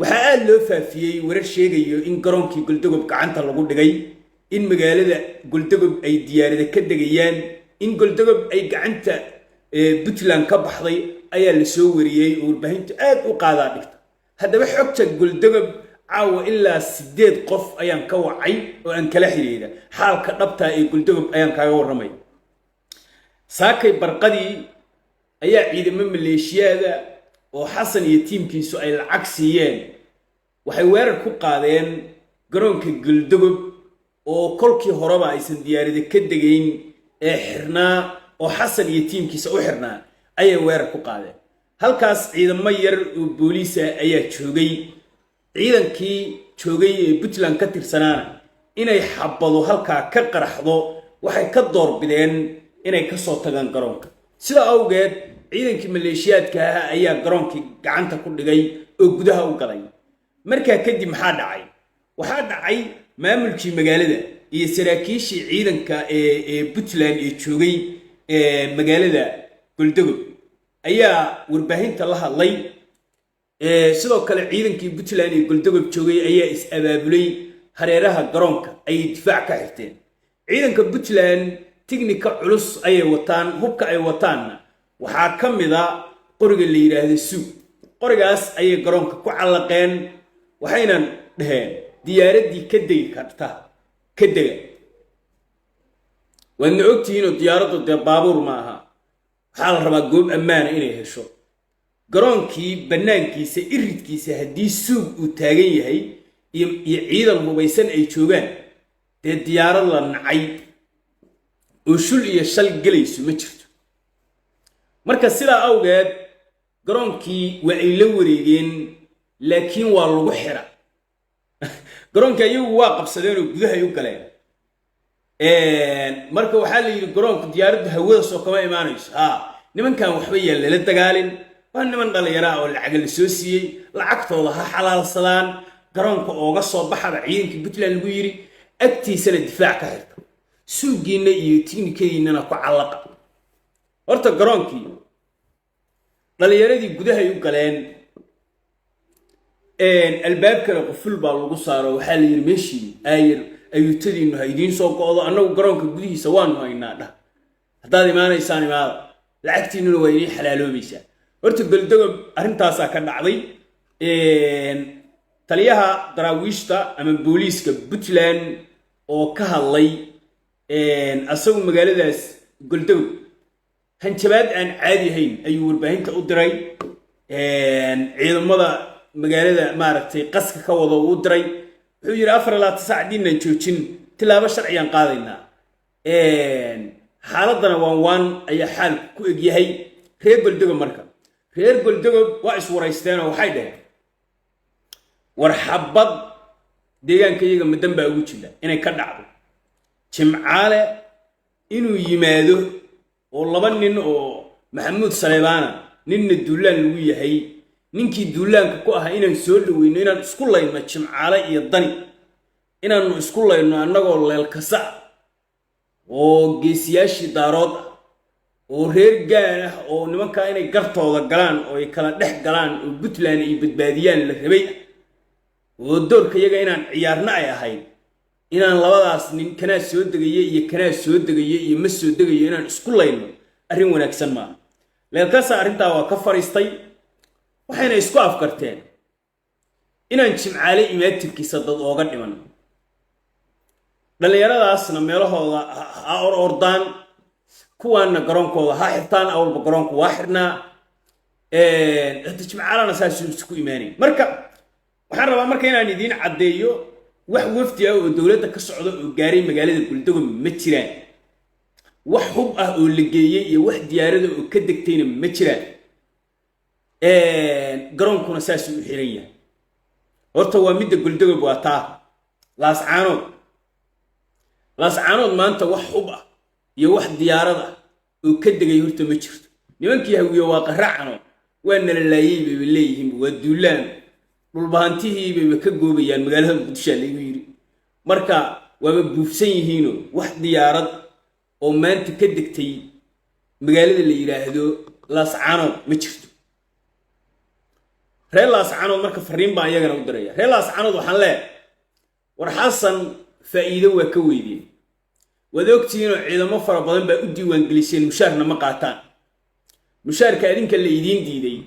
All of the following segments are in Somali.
waxaa loo faafiyay warar sheegayo in garoonkii Galdogob gacanta lagu dhigay in magaalada Galdogob ay diyaarada ka degayaan in Galdogob ay gacanta Puntland ka baxday ayaa la soo wariyay oo warbaahintu aad u qaadaa dhigta haddaba xogta Galdogob caawa ilaa 8 qof ayaan ka wacay oo aan kala xiriira xaalka dhabta ee Galdogob ayaan kaaga waramay saakay barqadii ayaa ciidamada maleeshiyada oo Xasan iyo tiimkiisu ay lacag siiyeen waxay weerar ku qaadeen garoonka Galdogob oo kolkii horeba aysan diyaarada ka degayn ee xirnaa oo Xasan iyo tiimkiisa u xirnaa ayay weerar ku qaadeen halkaas ciidamo yar oo booliis ah ayaa joogay ciidankii joogay ee Puntland ka tirsanaana inay xabado halka ka qaraxdo waxay ka doorbideen inay ka soo tagaan garoonka sida awgeed ciidankii maleeshiyaadka ah ayaa garoonkii gacanta ku dhigay oo gudaha u galay markaa kadib waxaa dhacay maamulkii magaalada iyo saraakiishii ciidanka ee Puntland ee joogay magaalada Galdogob ayaa warbaahinta la hadlay sidoo kale ciidankii Puntland ee Galdogob joogay ayaa is abaabulay hareeraha garoonka ay difaac ka xirteen ciidanka Puntland tignika culus ayay wataan hubka ay wataan waxaa kamida qoriga la yiraahdo suug qorigaas ayay garoonka ku calaqeen waxayna dhaheen diyaaradii ka degi karta ka dega wana ogtihiin oo diyaaraddu baabuur ma aha waxaa la rabaa goob ammaan inay hesho garoonkii banaankiisa iridkiisa haddii suug uu taagan yahay iyo ciidan hubaysan ay joogaan dee diyaarad la nacay oo shul iyo shal galayso ma jirto marka sidaa awgeed garoonkii waa ay la wareegeen laakiin waa lagu xira garoonka iyagu waa qabsadeen oo gudaha ay u galeen marka waxaa la yiri garoonka diyaaraddu hawada soo kama imaanayso nimankan waxba yeel la dagaalin waa niman dhalinyaro oo lacag la soo siiyay lacagtooda ha xalaalsadaan garoonka ooga soo baxada ciidankii Puntland lagu yiri agtiisana difaac ka xirta suugiina iyo tiknikadiina ku calaqa horta garoonkii dhalinyaradii gudaha ay u galeen albaabka quful baa lagu saaro waxaa la yiri meeshii ayuutadiinu haydiin soo go'do annagu garoonka gudihiisa waanu haynaa dhah haddaad imaanaysaan imaada lacagtiinuna waa inay xalaaloobaysaa horta Galdogob arrintaas ka dhacday taliyaha daraawiishta ama booliiska Puntland oo ka hadlay asagu magaaladaas Galdogob hanjabaad aan caadi ahayn ayuu warbaahinta u diray ciidamada magaalada maaragtay qaska ka wada u diray wuxuu yiri 4 saac diinan joojin tilaabo sharciyan qaadaynaa xaaladana waan ayaa xal ku eg yahay reer Galdogob marka reer Galdogob waa is wareysteen oo waxay dhaheen war xabad deegaanka iyaga madan baa ugu jira inay ka dhacdo jimcaale inuu yimaado oo laba nin oo Maxamuud Saleebaan ninna duulaan lagu yahay ninkii duulaanka ku ahaa inaan soo dhaweyno inaan isku layno jimcaale iyo dani inaan isku layno annagoo leelkasa oo geesiyaashii daarood oo reer gaar ah oo nimanka inay gartooda galaan oo ay kala dhex galaan oo Puntland ay badbaadiyaan la rabay oo doorka iyaga inaan ciyaarna ay ahayd inaan labadaas nin kana soo degayay iyo kana soo degayay iyo ma soo degayay inaan isku layno arrin wanaagsan ma leelkasa arrinta waa ka fariistay waxayna isku afkarteen inaan jimcaale imaatirkiisa dad ooga dhiman dhalinyaradaasna meelahooda ha ordaan kuwaana garoonkooda ha xirtaan awalba garoonku waa xirnaa jimcaalana saasuu isku imaanay marka waxaan rabaa marka inaan idiin caddeeyo wax wafdi ah oo dawladda ka socda oo gaaray magaalada Galdogob ma jiraan wax hub ah oo la geeyay iyo wax diyaarada oo ka degtayna ma jiraan garoonkuna saas u xiran yahay horta waa midda Galdogob waa taa laascaanood maanta wax hub ah iyo wax diyaarada oo ka degay horta ma jirto nimankii hawiyo waa qaracano waa nalaayay bay leeyihiin waa duulaan dhulbaantihii bay ka goobayaan magaalada Muqdisho lagu yiri marka waa buufsan yihiin wax diyaarad oo maanta ka degtay magaalada la yiraahdo laascaanood ma jirto reelaas caanood marka fariin baan iyagana u diraya reelaas caanood waxaan leeyahay war xasan faa'iido waa ka weydeen waad ogtihiin oo ciidamo fara badan baa u diiwaan geliseen mushaarna ma qaataan mushaarka adinka la idiin diiday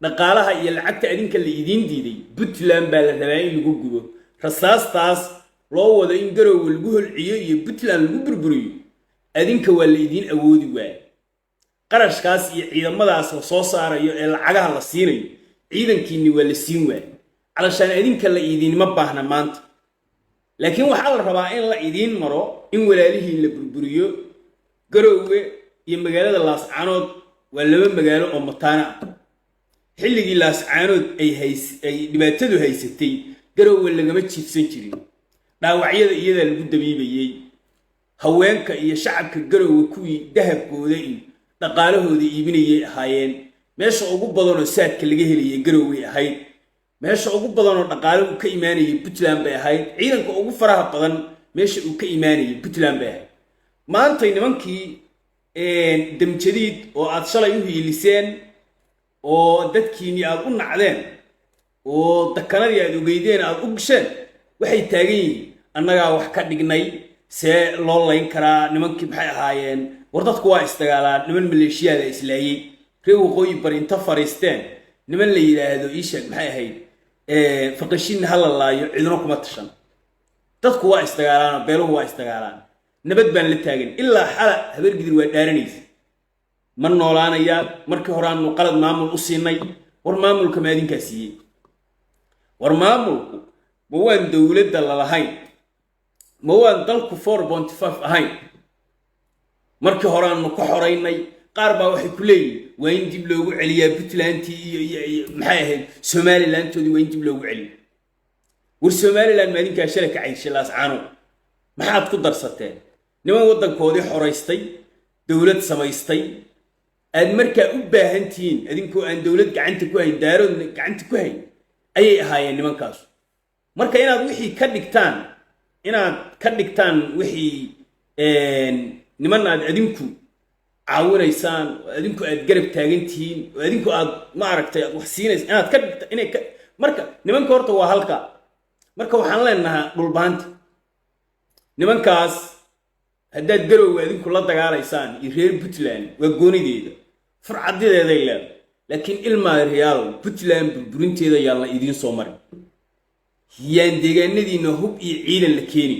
dhaqaalaha iyo lacagta adinka la idiin diiday Puntland baa la rabaa in lagu gubo rasaastaas loo wado in Garowe lagu holciyo iyo Puntland lagu burburiyo adinka waa la idiin awoodi waay qarashkaas iyo ciidamadaas la soo saarayo ee lacagaha la siinayo ciidankiini waa la siin waay calashaan adinka la idiin ma baahna maanta laakiin waxaa la rabaa in la idiin maro in walaalihii la burburiyo Garowe iyo magaalada Laascaanood waa laba magaalo oo mataana ah xilligii Laascaanood ay dhibaatadu haysatay Garowe lagama jiifsan jirin dhaawacyada iyada lagu dabiibayay haweenka iyo shacabka Garowe kuwii dahabkooda iyo dhaqaalahooda iibinayay ahaayeen meesha ugu badan oo saadka laga heliyay Garowe ahayd meesha ugu badan oo dhaqaale uu ka iimaanayay Puntland bay ahayd ciidanka ugu faraha badan meesha uu ka iimaanayay Puntland bay ahayd maanta nimankii damjadiid oo aad shalay u hiiliseen oo dadkiini aad u nacdeen oo dakanadii aad ogeydeen aad u gasheen waxay taagan yihiin annagaa wax ka dhignay see loo layn karaa nimankii maxay ahaayeen war dadku waa isdagaalaan niman maleeshiyaada islaayay reer waqooyi bari inta fariisteen niman la yiraahdo ii sheeg maxay ahayd faqashin hal laayo cidna kuma tashan dadku waa isdagaalaan beeluhu waa isdagaalaan nabad baan la taagan ilaa xala habar gidir waa dhaaranaysa ma noolaanaya markii hore aanu qalad maamul u siinay war maamulka maadinkaa siiyey war maamulku ma waan dowladda la lahayn ma waan dalku 4.5 ahayn markii hore aanu ka xoreynay qaar baa waxay ku leeyihiin waa in dib loogu celiyaa Puntland iyo maxay ahayd Somaliland toodi waa in dib loogu celiyo war Somaliland maadinkaa shalay ka cayshay Laascaanood maxaad ku darsateen niman wadankoodii xoreystay dowlad samaystay aad markaa u baahantiin adinkoo aan dowlad gacanta ku hayn daarood gacanta ku hayn ayay ahaayeen nimankaas marka inaad wixii ka dhigtaan wixii niman aad adinku caawinaysaan adinku aad garab taagantiin adinku aad ma aragtay wax siinaysa inaad ka dhigta inay marka nimanka horta waa halka marka waxaan leenahay dhulbaanta nimankaas haddaad Garowe adinku la dagaalaysaan iyo reer Puntland waa goonideeda farcadeeda leeyahay laakiin ilma real Puntland burburinteeda yaa la idiin soo marin yaan deegaanadiina hub iyo ciidan la keeni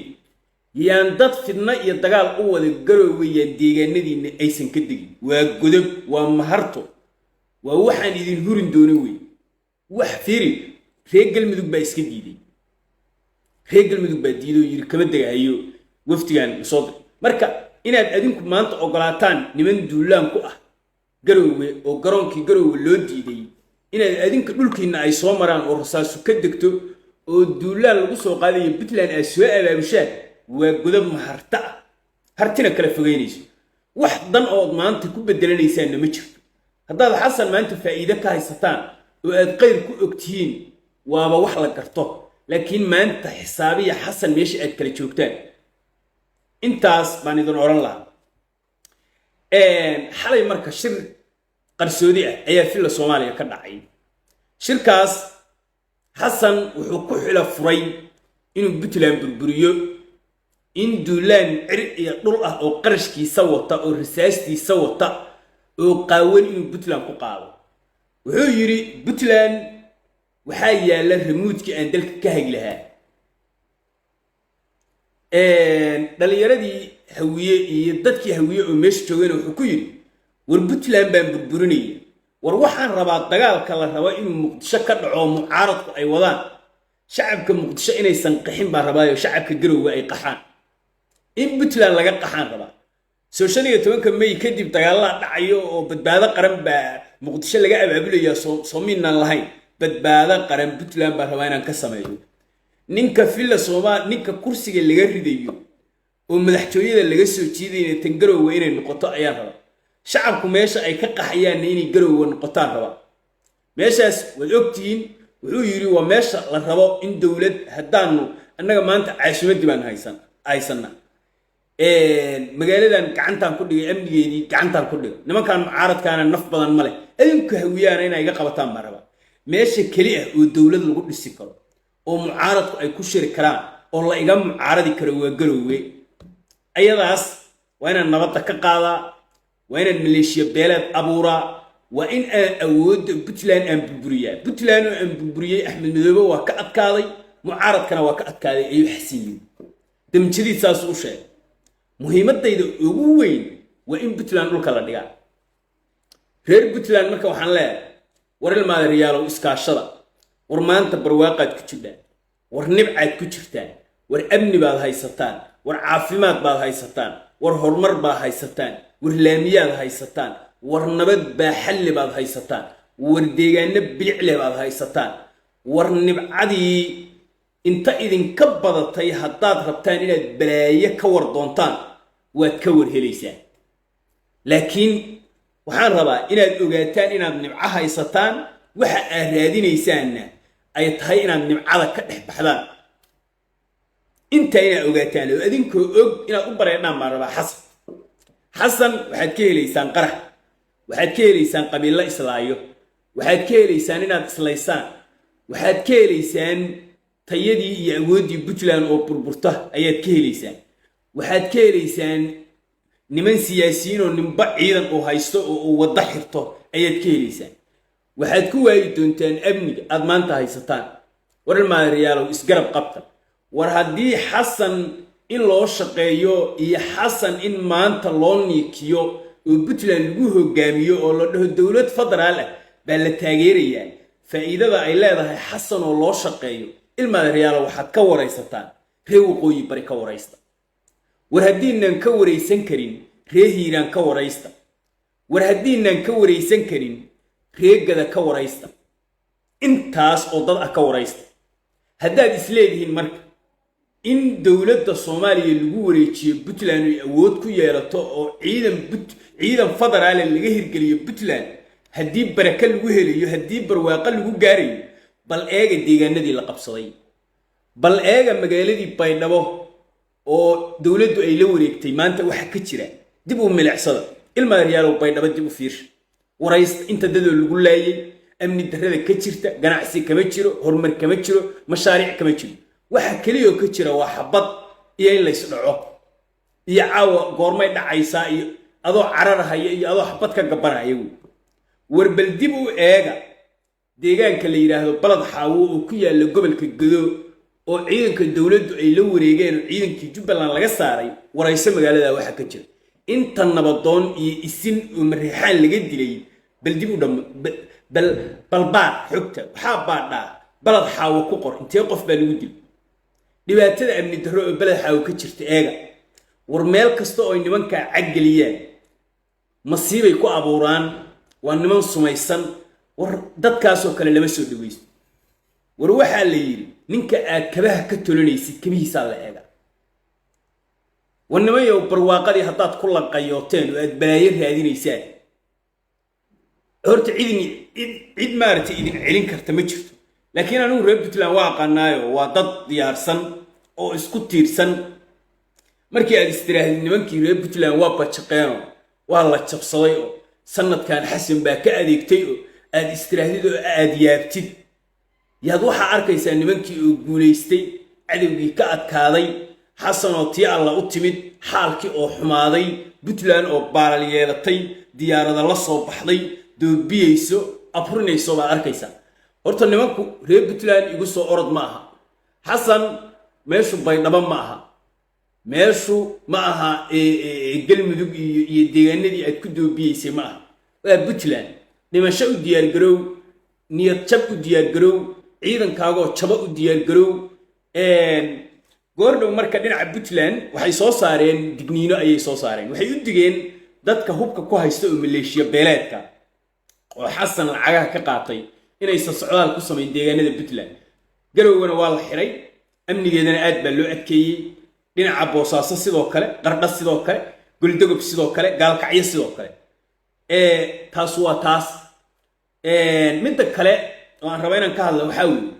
yaan dad fidna iyo dagaal u wada Garowe yaan deegaanadiina aysan ka digin waa godob waa maharto waa waxaan idin hurin doonay way wax fiiri reer Galmudug baa iska diiday reer Galmudug baa diiday yiri kama dagahayo waftigan soo marka inaad adinku maanta ogolaataan niman duulaan ku ah Garowe oo garoonkii Garowe loo diiday inaad adinka dhulkiina ay soo maraan oo rasaasu ka degto oo duulaan lagu soo qaadayo Puntland ay soo abaabushaan waa godob maharta hartina kala fogeynayso wax dan oo maanta ku bedelanaysaan ma jirto haddaad xasan maanta faa'iido ka haysataan oo aad qayr ku ogtihiin waaba wax la garto laakiin maanta xisaabiya xasan meesha aad kala joogtaan intaas baan idin oran lahaa xalay marka shir qarsoodi ah ayaa filla Soomaaliya ka dhacay shirkaas xasan wuxuu ku xila furay inuu Puntland burburiyo in duulaan cir iyo dhul ah oo qarashkiisa wata oo risaastiisa wata oo qaawan inuu Puntland ku qaado wuxuu yiri Puntland waxaa yaala remote-kii aan dalka ka hagi lahaa dhalinyaradii hawiye iyo dadkii hawiye oo meesha joogeen wuxuu ku yiri war Puntland baan burburinay war waxaan rabaa dagaalka la rabo inuu Muqdisho ka dhaco mucaaradku ay wadaan shacabka Muqdisho inaysan qaxin baa rabaayo shacabka Garowe ay qaxaan in Puntland laga qaxaan rabaa soo 15 May kadib dagaalada dhacayo oo badbaado qaran baa Muqdisho laga abaabulayaa Soomaaliland lahayn badbaado qaran Puntland baa rabaa inaan ka sameeyo ninka filla Soomaaliya ninka kursiga laga ridayo oo madaxtooyada laga soo jiiday tan Garowe inay noqoto ayaa rabaa shacabku meesha ay ka qaxayaan inay Garowe noqotaan rabaa meeshaas wad ogtiin wuxuu yiri waa meesha la rabo in dawlad hadaanu annaga maanta caasimadii baan haysana magaaladan gacantaan ku dhigay amnigeedii gacantaan ku dhigay nimankan mucaaradkaana naf badan ma leh adinku hawiyaan inay iga qabataan maraba meesha keli ah oo dowlad lagu dhisi karo oo mucaaradku ay ku shiri karaan oo la iga mucaaradi karo waa Garowe ayadaas waa inaan nabadda ka qaadaa waa inaan maleeshiya beeleed abuuraa waa in aan awoodda Puntland aan burburiyaa Puntland oo aan burburiyay Axmed Madoobe waa ka adkaaday mucaaradkana waa ka adkaaday ayuu xasiiyay damjadiisaas u sheegay muhiimadayda ugu weyn waa in Puntland dhulka la dhigaa reer Puntland marka waxaan leeyahay war ilmaada riyaalow iskaashada war maanta barwaaqaad ku jirtaan war nibcaad ku jirtaan war amni baad haysataan war caafimaad baad haysataan war horumar baad haysataan war laamiyaad haysataan war nabad baa xalli baad haysataan war deegaano bilic leh baad haysataan war nibcadii inta idinka badatay haddaad rabtaan inaad balaayo ka war doontaan waad ka war helaysaan laakiin waxaan rabaa inaad ogaataan inaad nibco haysataan waxa aad raadinaysaanna ay tahay inaad nibcada ka dhex baxdaan inta inaad ogaataan oo adinkoo og inaad u bareedhaan baan rabaa xasan waxaad ka helaysaan qarax waxaad ka helaysaan qabiilo islaayo waxaad ka helaysaan inaad islaysaan waxaad ka helaysaan tayadii iyo awooddii Puntland oo burburta ayaad ka helaysaan waxaad ka helaysaan niman siyaasiyiin oo ninba ciidan oo haysto oo wada xirto ayaad ka helaysaan waxaad ku waayi doontaan amniga aad maanta haysataan war ilmaariyaalow isgarab qabta war haddii xasan in loo shaqeeyo iyo xasan in maanta loo niikiyo oo Puntland lagu hogaamiyo oo la dhaho dawlad federaal ah baa la taageerayaa faa'iidada ay leedahay xasan oo loo shaqeeyo ilmaariyaalow waxaad ka waraysataan reer waqooyi bari ka waraysta war haddiinan ka waraysan karin reer hiiraan ka waraysta war haddiinan ka waraysan karin reegada ka waraysta intaas oo dad ah ka waraysta haddaad isleedihiin marka in dowladda Soomaaliya lagu wareejiyo Puntland ay awood ku yeelato oo ciidan federaal laga hirgeliyo Puntland haddii baraka lagu helayo haddii barwaaqo lagu gaarayo bal eega deegaanadii la qabsaday bal eega magaaladii Baydhabo oo dawladdu ay la wareegtay maanta waxa ka jira dib u milicsada ilmaariyaalow Baydhabo dib u fiir waraysta inta dadoo lagu laayay amni darrada ka jirta ganacsi kama jiro horumar kama jiro mashaariic kama jiro waxa kaliya ka jira waa xabad iyo in la isdhaco iyo caawa goormay dhacaysaa iyo adoo cararahaya iyo adoo xabad ka gabanaya war bal dib u eega deegaanka la yiraahdo balad xaawo oo ku yaala gobolka Gedo oo ciidanka dawladdu ay la wareegeen ciidankii Jubbaland laga saaray waraysa magaalada waxa ka jira inta nabadoon iyo isin oo marixaan laga dilay bal dib u dham bal baad xogta waxa baadha balad xaawo ku qor intee qof baa lagu dilay dhibaatada amni darro oo balad xaawo ka jirta eega war meel kasta oo nimanka caggeliyaan masiibay ku abuuraan waa niman sumaysan war dadkaas oo kale lama soo dhaweysto war waxa la yiri ninka aad kabaha ka tolanaysid kabihiisa la eega wanamayo barwaaqadii haddaad ku lanqayooteen oo aad balaayo raadinaysaan horta cid maartay idin celin karta ma jirto laakiin anigu reer Puntland waa aqaanaayo waa dad diyaarsan oo isku tiirsan markii aad istiraahid nimankii reer Puntland waa bajaqeeno waa la jabsaday oo sanadkan xasan baa ka adeegtay oo aad istiraahid oo aad yaabtid yaad waxa arkaysaa nimankii oo guuleystay cadawgii ka adkaaday xasan oo tii alla u timid xaalkii oo xumaaday Puntland oo baalal yeelatay diyaarada la soo baxday doobiyeyso afrinayso baa arkaysaa horta nimanku reer Puntland igu soo orod ma aha xasan meeshu Baydhabo ma aha meeshu ma aha galmudug iyo deegaanadii aad ku doobiyeysay ma aha waa Puntland dhimasho u diyaar garow niyad jab u diyaar garow ciidankaaga jaba u diyaar garow goordhow marka dhinaca Puntland waxay soo saareen digniino ayay soo saareen waxay u digeen dadka hubka ku haysta oo maleeshiya beeleedka oo xasan lacagaha ka qaatay inay socdaal ku sameeyeen deegaanada Puntland garowgana waa la xiray amnigeedana aad baa loo adkeeyay dhinaca Boosaaso sidoo kale Qardho sidoo kale Galdogob sidoo kale Gaalkacyo sidoo kale taas waa taas midda kale oo aan rabo inaan ka hadlo waxa weeye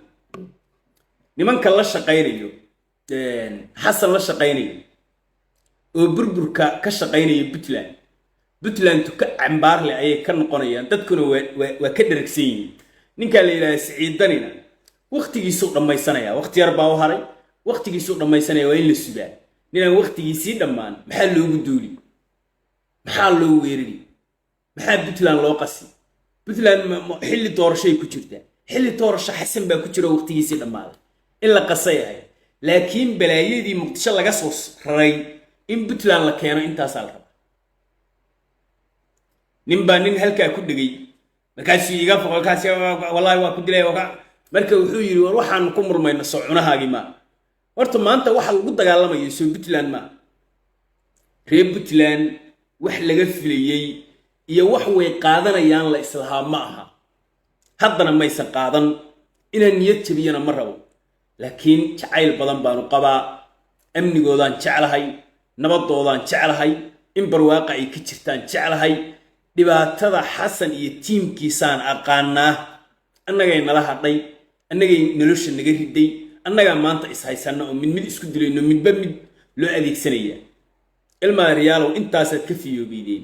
nimanka la shaqeynayo xasan la shaqeynayo oo burburka ka shaqeynayo Puntland ka cambaar leh ayay ka noqonayaan dadkuna waa ka dharagsan yihiin ninka la yiraahdo Siciid Danina waqtigiisu dhamaysanaya waqti yar baa u haray waqtigiisu dhamaysanaya waa in la sugaa ninaan waqtigiisii dhamaan maxaa loogu duuli maxaa loo weerari maxaa Puntland loo qasi Puntland xilli doorashay ku jirta xilli doorasho xasan baa ku jira waqtigiisii dhamaaday in la qasayahay laakiin balaayadii Muqdisho laga soo raray in Puntland la keeno intaas la raba nin halka ku dhigay markaas iiga foqolkaas wallahi waa ku dilay marka wuxuu yiri war waxaan ku murmayna soconahaagi ma horta maanta waxa lagu dagaalamayo soo Puntland ma reer Puntland wax laga filayay iyo wax way qaadanayaan la islaam ma aha haddana ma aysan qaadan inaan niyad jabiyana ma rabo laakiin jacayl badan baanu qabaa amnigoodaan jeclahay nabadoodan jeclahay in barwaaqa ay ka jirtaan jeclahay dhibaatada xasan iyo tiimkiisaan aqaanaa annagay nala hadhay annagay nolosha naga riday annaga maanta is haysana oo mid isku dilayno midba mid loo adeegsanaya ilma riyaalo intaas ka fiyoobideen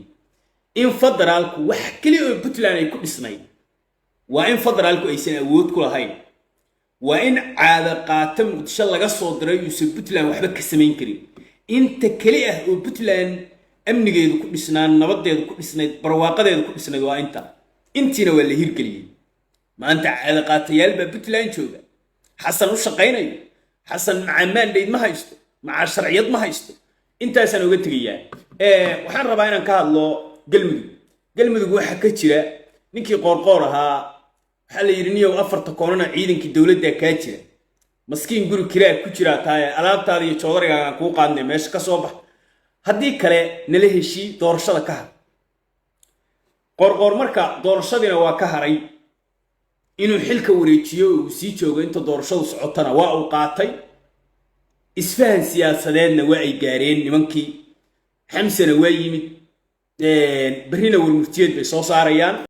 in federaalku wax kali oo Puntland ay ku dhisnay waa in federaalku aysan awood ku lahayn waa in caada qaata Muqdisho laga soo diray oo Puntland waxba ka sameyn karin inta kali ah oo Puntland amnigeedu ku dhisnaan nabadeedu ku dhisnayd barwaaqadeedu ku dhisnayd waa intiina waa la hirgeliyay maanta caada qaatayaal baa Puntland jooga xasan u shaqeynayo xasan macaan deed ma haysto maca sharciyad ma haysto intaasaan uga tagayaa waxaan rabaa inaan ka hadlo galmudug waxa ka jira ninkii qoorqoor ahaa waxa la yiri niyow afarta koonana ciidankii dawladda ka jira maskiin guri kiraa ku jira taay alaabtaada iyo joodariga ku qaadnay meesha ka soo bax haddii kale nala heshii doorashada ka har qoorqoor marka doorashadina waa ka haray inuu xilka wareejiyo oo sii joogo inta doorashadu socotana waa uu qaatay isfahan siyaasadeedna waa ay gaareen nimankii xamsana waa yimid برينا والمفتيات بصوص عريان